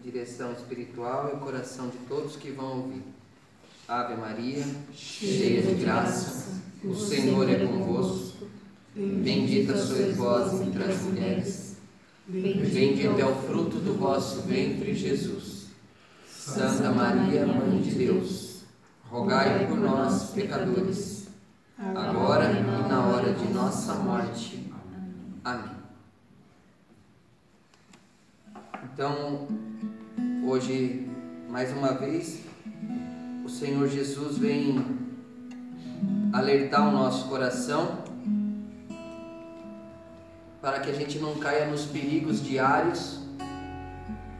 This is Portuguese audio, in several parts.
direção espiritual e o coração de todos que vão ouvir. Ave Maria, cheia de graça, o Senhor é convosco. Bendita sois vós entre as mulheres, bendito é o fruto do vosso ventre, Jesus. Santa Maria, Mãe de Deus, rogai por nós, pecadores, agora e na hora de nossa morte. Amém. Então, hoje, mais uma vez, o Senhor Jesus vem alertar o nosso coração para que a gente não caia nos perigos diários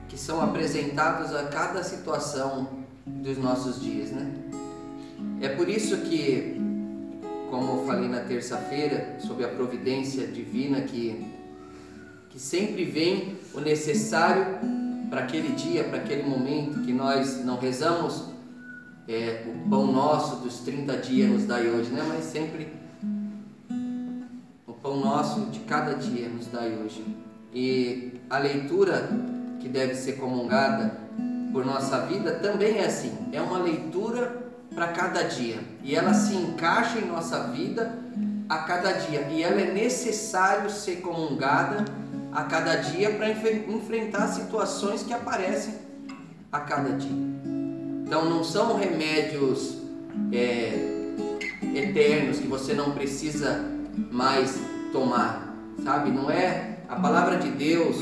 que são apresentados a cada situação dos nossos dias, né? É por isso que, como eu falei na terça-feira, sobre a providência divina, que sempre vem o necessário para aquele dia, para aquele momento, que nós não rezamos o pão nosso dos 30 dias nos dai hoje, né? Mas sempre o pão nosso de cada dia nos dai hoje. E a leitura que deve ser comungada por nossa vida também é assim, é uma leitura para cada dia, e ela se encaixa em nossa vida a cada dia, e ela é necessário ser comungada a cada dia para enfrentar situações que aparecem a cada dia. Então não são remédios eternos que você não precisa mais tomar, sabe? Não é a palavra de Deus,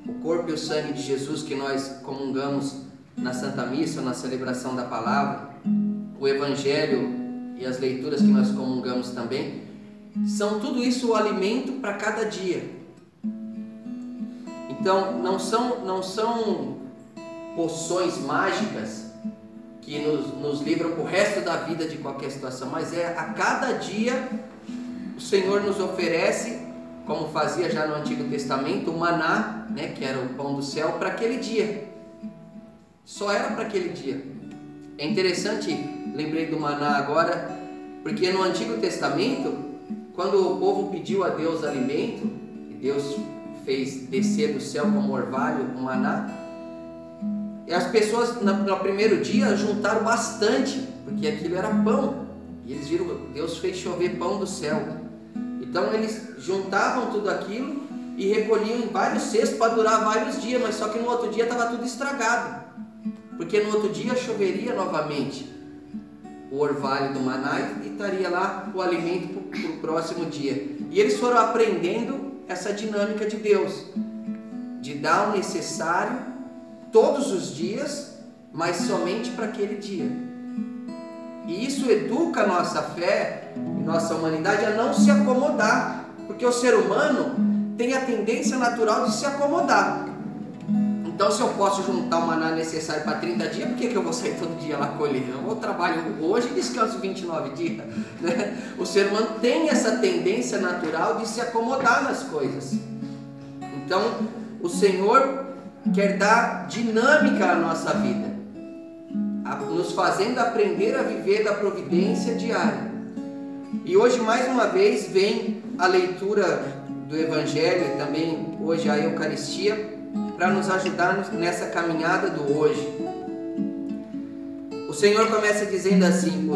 o corpo e o sangue de Jesus que nós comungamos na Santa Missa, na celebração da palavra, o Evangelho e as leituras que nós comungamos também, são tudo isso o alimento para cada dia. Então não são poções mágicas que nos livram para o resto da vida de qualquer situação, mas a cada dia o Senhor nos oferece, como fazia já no Antigo Testamento, o maná, né, que era o pão do céu, para aquele dia. Só era para aquele dia. É interessante, lembrei do maná agora, porque no Antigo Testamento, quando o povo pediu a Deus alimento, e Deus fez descer do céu como orvalho o maná, e as pessoas no primeiro dia juntaram bastante, porque aquilo era pão, e eles viram, Deus fez chover pão do céu. Então eles juntavam tudo aquilo e recolhiam em vários cestos para durar vários dias, mas só que no outro dia estava tudo estragado, porque no outro dia choveria novamente o orvalho do maná e estaria lá o alimento para o próximo dia. E eles foram aprendendo essa dinâmica de Deus, de dar o necessário todos os dias, mas somente para aquele dia. E isso educa a nossa fé e nossa humanidade a não se acomodar, porque o ser humano tem a tendência natural de se acomodar. Então, se eu posso juntar o maná necessário para 30 dias, por que eu vou sair todo dia lá colher? Eu vou trabalho hoje e descanso 29 dias, né? O ser humano tem essa tendência natural de se acomodar nas coisas. Então, o Senhor quer dar dinâmica à nossa vida, nos fazendo aprender a viver da providência diária. E hoje, mais uma vez, vem a leitura do Evangelho e também hoje a Eucaristia para nos ajudar nessa caminhada do hoje. O Senhor começa dizendo assim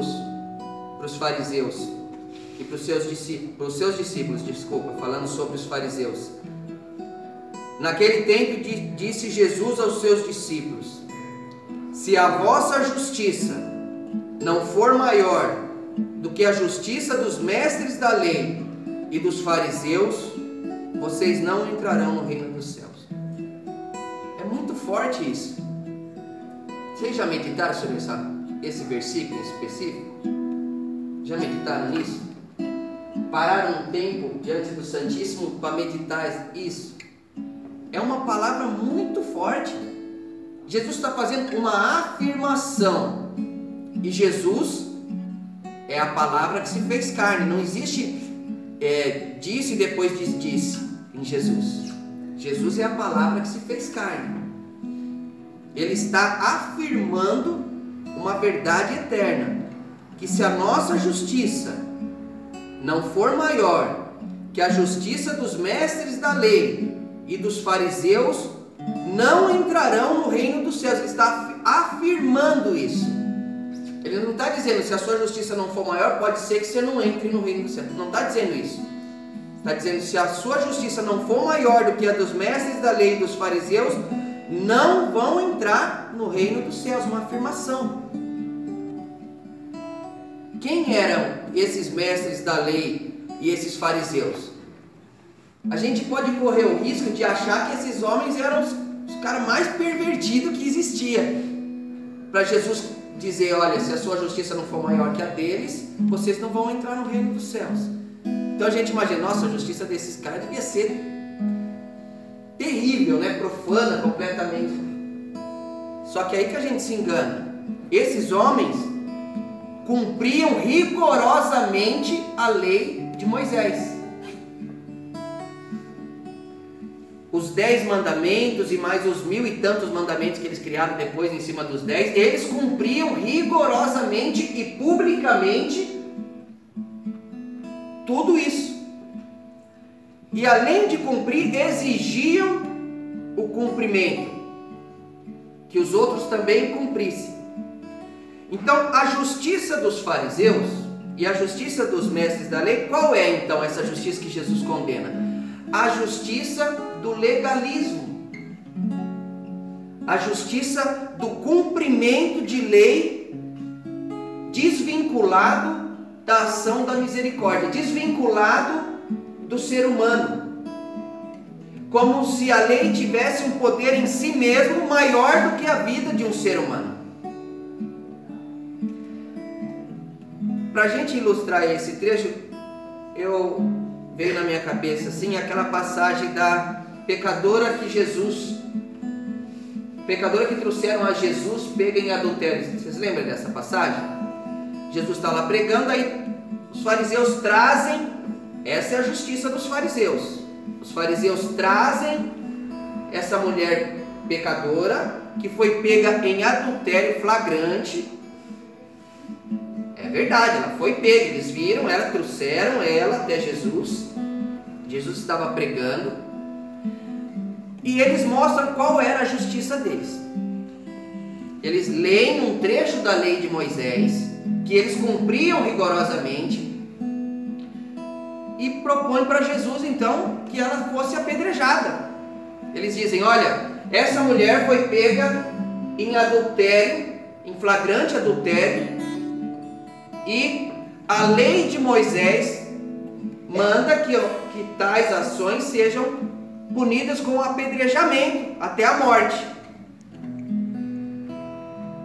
para os fariseus e para os seus discípulos, falando sobre os fariseus. Naquele tempo disse Jesus aos seus discípulos: se a vossa justiça não for maior do que a justiça dos mestres da lei e dos fariseus, vocês não entrarão no reino dos céus. É muito forte isso. Vocês já meditaram sobre esse versículo específico? Já meditaram nisso? Pararam um tempo diante do Santíssimo para meditar isso? É uma palavra muito forte. Jesus está fazendo uma afirmação, e Jesus é a palavra que se fez carne. Não existe disse e depois disse em Jesus. Jesus é a palavra que se fez carne. Ele está afirmando uma verdade eterna, que se a nossa justiça não for maior que a justiça dos mestres da lei e dos fariseus, não entrarão no reino dos céus. Ele está afirmando isso. Ele não está dizendo, se a sua justiça não for maior, pode ser que você não entre no reino dos céus. Não está dizendo isso. Está dizendo, se a sua justiça não for maior do que a dos mestres da lei e dos fariseus, não vão entrar no reino dos céus. Uma afirmação. Quem eram esses mestres da lei e esses fariseus? A gente pode correr o risco de achar que esses homens eram os caras mais pervertidos que existia. Para Jesus dizer, olha, se a sua justiça não for maior que a deles, vocês não vão entrar no reino dos céus. Então a gente imagina, nossa, a justiça desses caras devia ser terrível, né? Profana completamente. Só que aí que a gente se engana. Esses homens cumpriam rigorosamente a lei de Moisés. Os 10 mandamentos e mais os 1000 e tantos mandamentos que eles criaram depois em cima dos 10, eles cumpriam rigorosamente e publicamente tudo isso. E além de cumprir, exigiam o cumprimento, que os outros também cumprissem. Então, a justiça dos fariseus e a justiça dos mestres da lei, qual é então essa justiça que Jesus condena? A justiça do legalismo, a justiça do cumprimento de lei desvinculado da ação da misericórdia, desvinculado do ser humano, como se a lei tivesse um poder em si mesmo maior do que a vida de um ser humano. Para a gente ilustrar esse trecho, veio na minha cabeça assim aquela passagem da pecadora que trouxeram a Jesus pega em adultério. Vocês lembram dessa passagem? Jesus está lá pregando, aí os fariseus trazem, essa é a justiça dos fariseus. Os fariseus trazem essa mulher pecadora que foi pega em adultério flagrante. É verdade, ela foi pega, eles viram ela, trouxeram ela até Jesus. Jesus estava pregando e eles mostram qual era a justiça deles. Eles leem um trecho da lei de Moisés que eles cumpriam rigorosamente e propõem para Jesus então que ela fosse apedrejada. Eles dizem, olha, essa mulher foi pega em adultério, em flagrante adultério, e a lei de Moisés manda que tais ações sejam punidas com apedrejamento até a morte.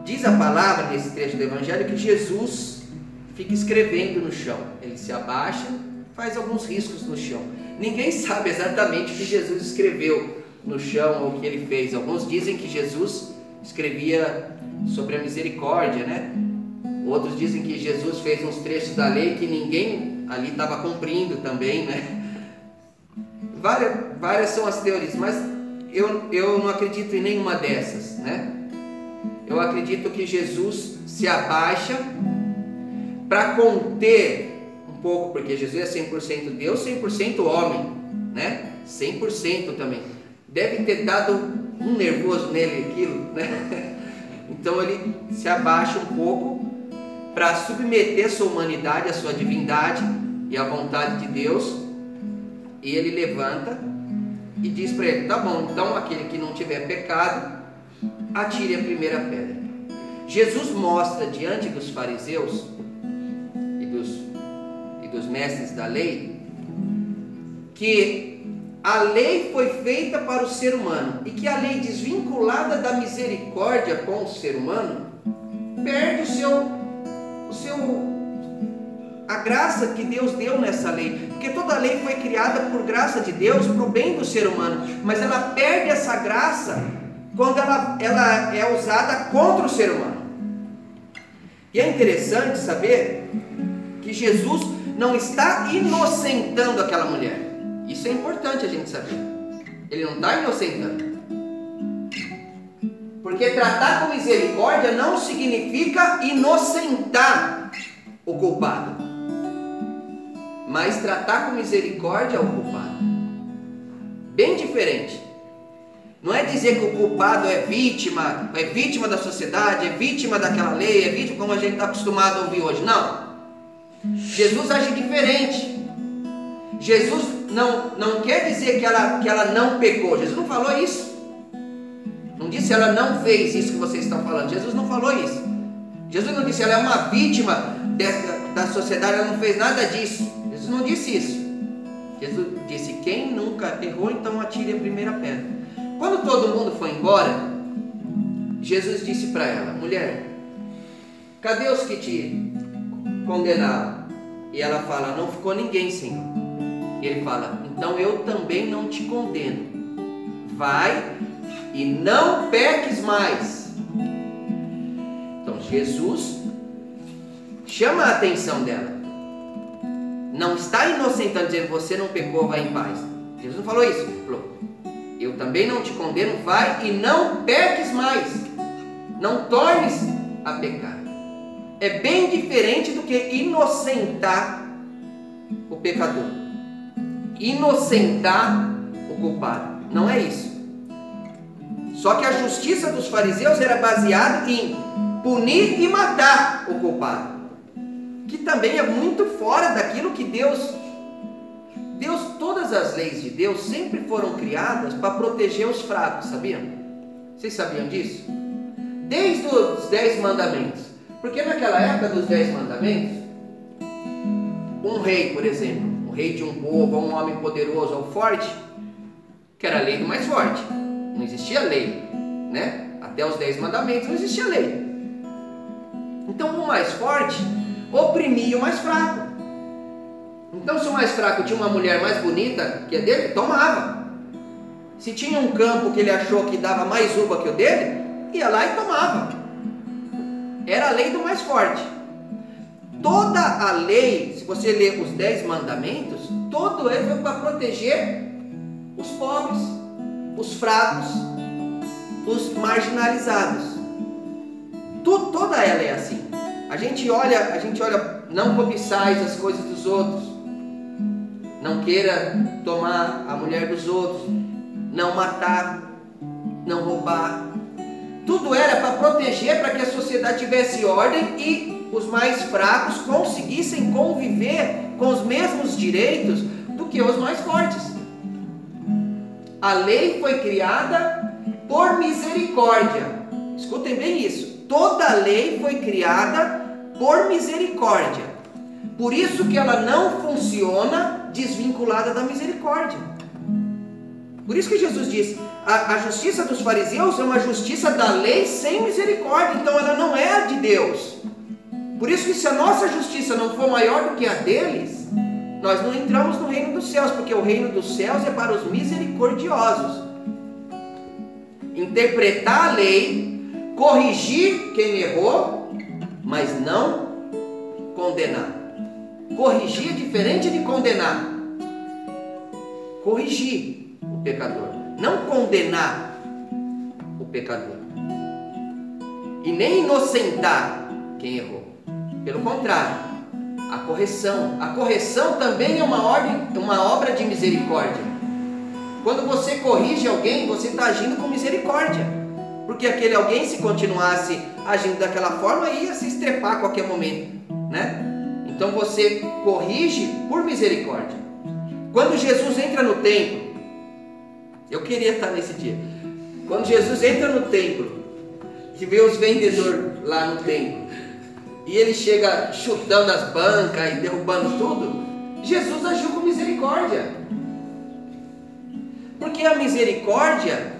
Diz a palavra nesse trecho do Evangelho que Jesus fica escrevendo no chão. Ele se abaixa, faz alguns riscos no chão. Ninguém sabe exatamente o que Jesus escreveu no chão ou o que ele fez. Alguns dizem que Jesus escrevia sobre a misericórdia, né? Outros dizem que Jesus fez uns trechos da lei que ninguém ali estava cumprindo também, né? Várias são as teorias, mas eu não acredito em nenhuma dessas, né? Eu acredito que Jesus se abaixa para conter um pouco, porque Jesus é 100% Deus, 100% homem, né? 100% também. Deve ter dado um nervoso nele aquilo, né? Então ele se abaixa um pouco para submeter sua humanidade, a sua divindade e a vontade de Deus. E ele levanta e diz para ele, tá bom, então aquele que não tiver pecado, atire a primeira pedra. Jesus mostra diante dos fariseus e dos mestres da lei que a lei foi feita para o ser humano e que a lei desvinculada da misericórdia com o ser humano perde a graça que Deus deu nessa lei, porque toda a lei foi criada por graça de Deus, para o bem do ser humano, mas ela perde essa graça quando ela é usada contra o ser humano. E é interessante saber que Jesus não está inocentando aquela mulher. Isso é importante a gente saber. Ele não está inocentando, porque tratar com misericórdia não significa inocentar o culpado, mas tratar com misericórdia o culpado. Bem diferente. Não é dizer que o culpado é vítima da sociedade, é vítima daquela lei, é vítima como a gente está acostumado a ouvir hoje. Não. Jesus age diferente. Jesus não quer dizer que ela não pecou. Jesus não falou isso. Não disse ela não fez isso que vocês estão falando. Jesus não falou isso. Jesus não disse ela é uma vítima da sociedade, ela não fez nada disso. Jesus não disse isso. Jesus disse: quem nunca errou, então atire a primeira pedra. Quando todo mundo foi embora, Jesus disse para ela: mulher, cadê os que te condenaram? E ela fala: não ficou ninguém, Senhor. E ele fala: então eu também não te condeno. Vai e não peques mais. Então Jesus chama a atenção dela. Não está inocentando, dizendo: você não pecou, vai em paz. Jesus não falou isso. Ele falou: eu também não te condeno, vai e não peques mais. Não tornes a pecar. É bem diferente do que inocentar o pecador, inocentar o culpado. Não é isso. Só que a justiça dos fariseus era baseada em punir e matar o culpado, que também é muito fora daquilo que Deus, todas as leis de Deus sempre foram criadas para proteger os fracos, sabiam? Vocês sabiam disso? Desde os 10 mandamentos. Porque naquela época dos 10 mandamentos, um rei, por exemplo, um rei de um povo, um homem poderoso ou forte, que era a lei do mais forte. Não existia lei, né? Até os 10 mandamentos não existia lei. Então o mais forte oprimia o mais fraco. Então se o mais fraco tinha uma mulher mais bonita que a dele, tomava. Se tinha um campo que ele achou que dava mais uva que o dele, ia lá e tomava. Era a lei do mais forte. Toda a lei, se você ler os 10 mandamentos, todo ele foi para proteger os pobres, os fracos, os marginalizados. Toda ela é assim. A gente olha, não cobiçais as coisas dos outros, não queira tomar a mulher dos outros, não matar, não roubar. Tudo era para proteger, para que a sociedade tivesse ordem e os mais fracos conseguissem conviver com os mesmos direitos do que os mais fortes. A lei foi criada por misericórdia. Escutem bem isso. Toda a lei foi criada por misericórdia. Por isso que ela não funciona desvinculada da misericórdia. Por isso que Jesus disse: a justiça dos fariseus é uma justiça da lei sem misericórdia. Então ela não é a de Deus. Por isso que se a nossa justiça não for maior do que a deles, nós não entramos no reino dos céus, porque o reino dos céus é para os misericordiosos. Interpretar a lei, corrigir quem errou, mas não condenar. Corrigir é diferente de condenar. Corrigir o pecador, não condenar o pecador, e nem inocentar quem errou. Pelo contrário, a correção também é uma obra de misericórdia. Quando você corrige alguém, você está agindo com misericórdia, porque aquele alguém, se continuasse agindo daquela forma, ia se estrepar a qualquer momento, né? Então você corrige por misericórdia. Quando Jesus entra no templo, eu queria estar nesse dia. Quando Jesus entra no templo, que vê os vendedores lá no templo, e ele chega chutando as bancas e derrubando tudo, Jesus agiu com misericórdia. Porque a misericórdia,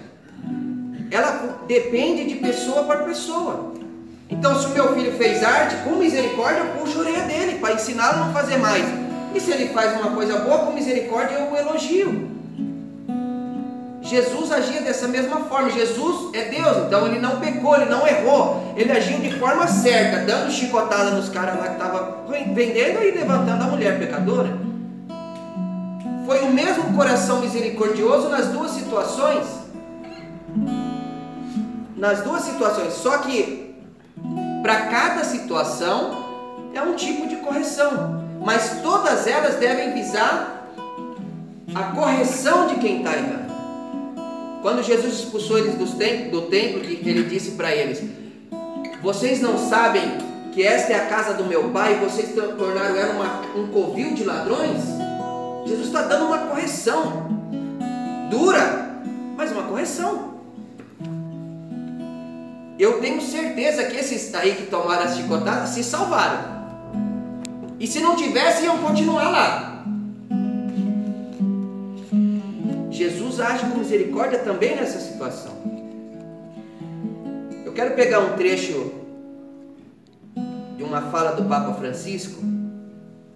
ela depende de pessoa para pessoa. Então, se o meu filho fez arte, com misericórdia eu puxo a orelha dele para ensiná-lo a não fazer mais. E se ele faz uma coisa boa, com misericórdia eu o elogio. Jesus agia dessa mesma forma. Jesus é Deus, então ele não pecou, ele não errou. Ele agiu de forma certa, dando chicotada nos caras lá que estavam vendendo e levantando a mulher pecadora. Foi o mesmo coração misericordioso nas duas situações. Só que para cada situação é um tipo de correção, mas todas elas devem visar a correção de quem está errando. Quando Jesus expulsou eles do templo, ele disse para eles: vocês não sabem que esta é a casa do meu pai e vocês tornaram ela um covil de ladrões? Jesus está dando uma correção dura, mas uma correção. Eu tenho certeza que esses aí que tomaram as chicotadas se salvaram, e se não tivessem, iam continuar lá. Jesus age com misericórdia também nessa situação. Eu quero pegar um trecho de uma fala do Papa Francisco.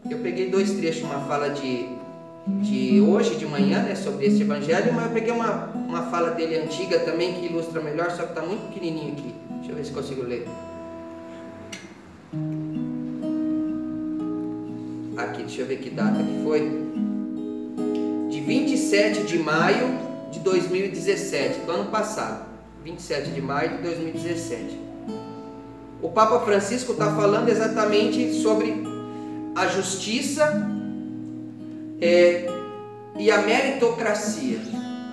Eu peguei dois trechos, uma fala de hoje de manhã, né, sobre esse evangelho, mas eu peguei uma fala dele antiga também, que ilustra melhor, só que está muito pequenininho aqui. Deixa eu ver se consigo ler. Aqui, deixa eu ver que data que foi. De 27 de maio de 2017, do ano passado. 27 de maio de 2017. O Papa Francisco está falando exatamente sobre a justiça e a meritocracia.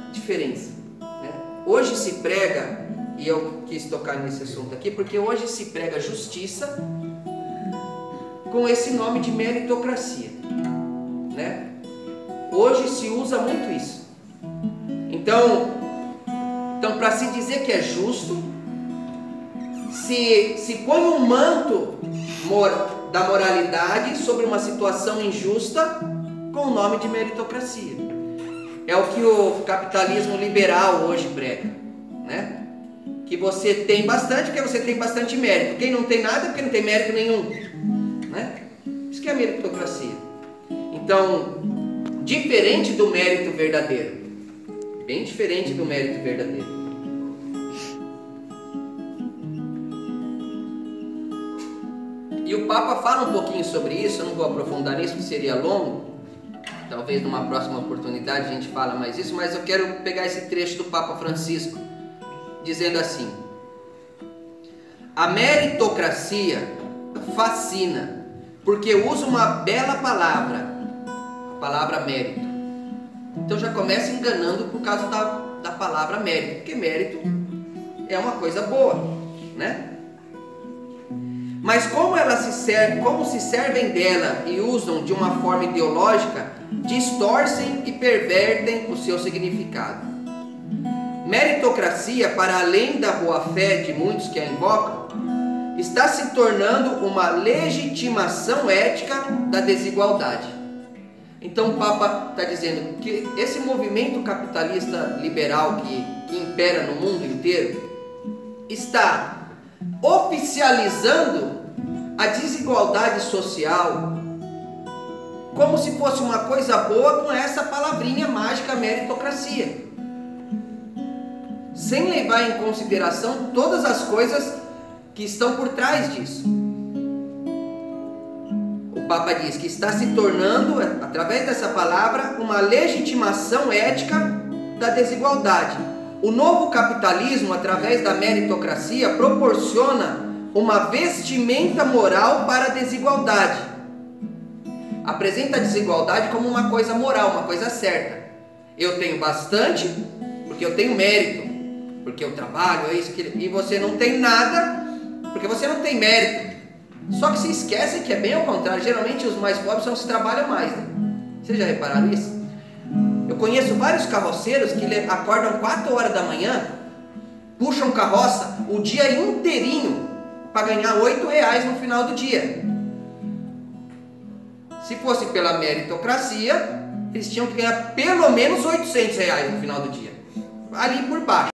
A diferença, né? Hoje se prega, e eu quis tocar nesse assunto aqui, porque hoje se prega justiça com esse nome de meritocracia, né? Hoje se usa muito isso. Então para se dizer que é justo, se põe um manto da moralidade sobre uma situação injusta com o nome de meritocracia. É o que o capitalismo liberal hoje prega, né? Que você tem bastante porque você tem bastante mérito. Quem não tem nada é porque não tem mérito nenhum, né? Isso que é meritocracia. Então, diferente do mérito verdadeiro, bem diferente do mérito verdadeiro. E o Papa fala um pouquinho sobre isso. Eu não vou aprofundar nisso, porque seria longo. Talvez numa próxima oportunidade a gente fala mais isso, mas eu quero pegar esse trecho do Papa Francisco, dizendo assim: a meritocracia fascina, porque usa uma bela palavra, a palavra mérito. Então já começa enganando por causa da palavra mérito, porque mérito é uma coisa boa, né? Mas como se servem dela e usam de uma forma ideológica, distorcem e pervertem o seu significado. Meritocracia, para além da boa-fé de muitos que a invocam, está se tornando uma legitimação ética da desigualdade. Então o Papa está dizendo que esse movimento capitalista liberal que impera no mundo inteiro está oficializando a desigualdade social como se fosse uma coisa boa, com essa palavrinha mágica meritocracia, sem levar em consideração todas as coisas que estão por trás disso. O Papa diz que está se tornando, através dessa palavra, uma legitimação ética da desigualdade. O novo capitalismo, através da meritocracia, proporciona uma vestimenta moral para a desigualdade. Apresenta a desigualdade como uma coisa moral, uma coisa certa. Eu tenho bastante porque eu tenho mérito, porque eu trabalho, é isso que... e você não tem nada porque você não tem mérito. Só que se esquecem que é bem ao contrário. Geralmente os mais pobres são os que trabalham mais, né? Vocês já repararam isso? Eu conheço vários carroceiros que acordam 4 horas da manhã, puxam carroça o dia inteirinho para ganhar R$8 no final do dia. Se fosse pela meritocracia, eles tinham que ganhar pelo menos R$800 no final do dia, ali por baixo.